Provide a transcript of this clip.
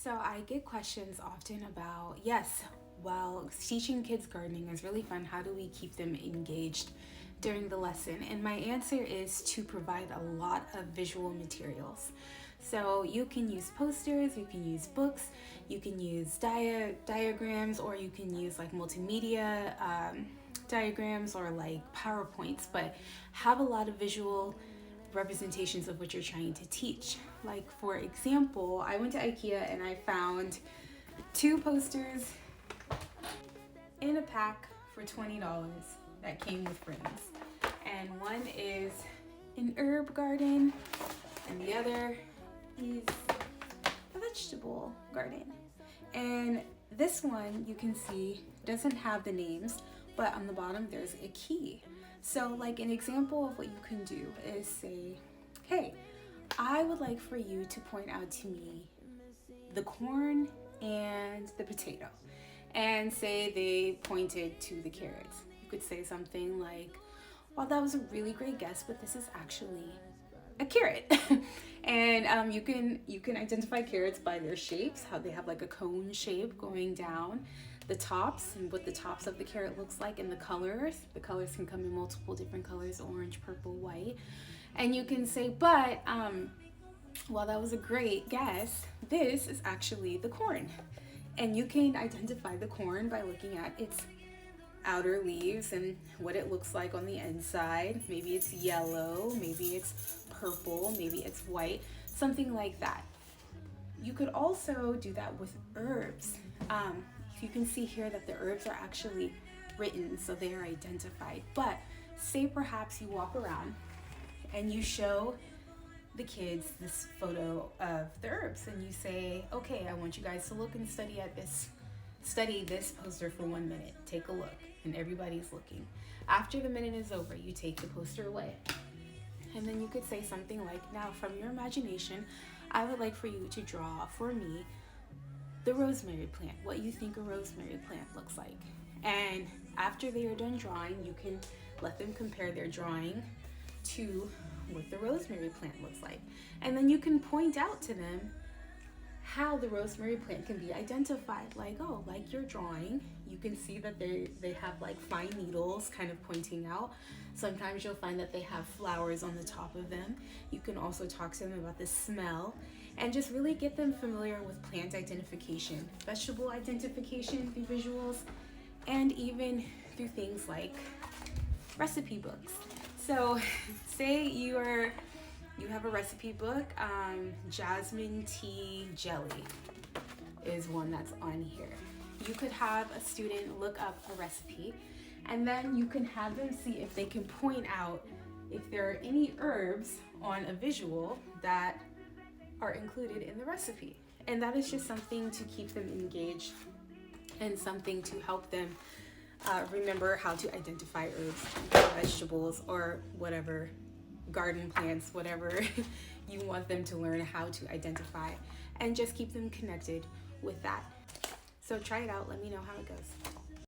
So I get questions often about, yes, well, teaching kids gardening is really fun. How do we keep them engaged during the lesson? And my answer is to provide a lot of visual materials. So you can use posters, you can use books, you can use diagrams, or you can use like multimedia diagrams or like PowerPoints, but have a lot of visual representations of what you're trying to teach. Like, for example, I went to IKEA and I found 2 posters in a pack for $20 that came with frames. And one is an herb garden and the other is a vegetable garden. And this one, you can see, doesn't have the names, but on the bottom there's a key. So like an example of what you can do is say, hey, I would like for you to point out to me the corn and the potato. And say they pointed to the carrots. You could say something like, well, that was a really great guess, but this is actually a carrot. And you can identify carrots by their shapes, how they have like a cone shape going down the tops, and what the tops of the carrot looks like, and the colors. The colors can come in multiple different colors: orange, purple, white. And you can say, but well, that was a great guess, this is actually the corn. And you can identify the corn by looking at its outer leaves and what it looks like on the inside. Maybe it's yellow, maybe it's purple, maybe it's white, something like that. You could also do that with herbs. You can see here that the herbs are actually written, so they are identified. But say perhaps you walk around and you show the kids this photo of the herbs and you say, okay, I want you guys to look and study this poster for 1 minute. Take a look. And everybody's looking. After the minute is over, you take the poster away. And then you could say something like, now from your imagination, I would like for you to draw for me the rosemary plant, what you think a rosemary plant looks like. And after they are done drawing, you can let them compare their drawing to what the rosemary plant looks like. And then you can point out to them how the rosemary plant can be identified. Like, oh, like your drawing, you can see that they have like fine needles kind of pointing out. Sometimes you'll find that they have flowers on the top of them. You can also talk to them about the smell and just really get them familiar with plant identification, vegetable identification through visuals, and even through things like recipe books. So say you have a recipe book, jasmine tea jelly is one that's on here. You could have a student look up a recipe, and then you can have them see if they can point out if there are any herbs on a visual that are included in the recipe. And that is just something to keep them engaged and something to help them remember how to identify herbs, vegetables, or whatever, garden plants, whatever you want them to learn how to identify, and just keep them connected with that. So try it out. Let me know how it goes.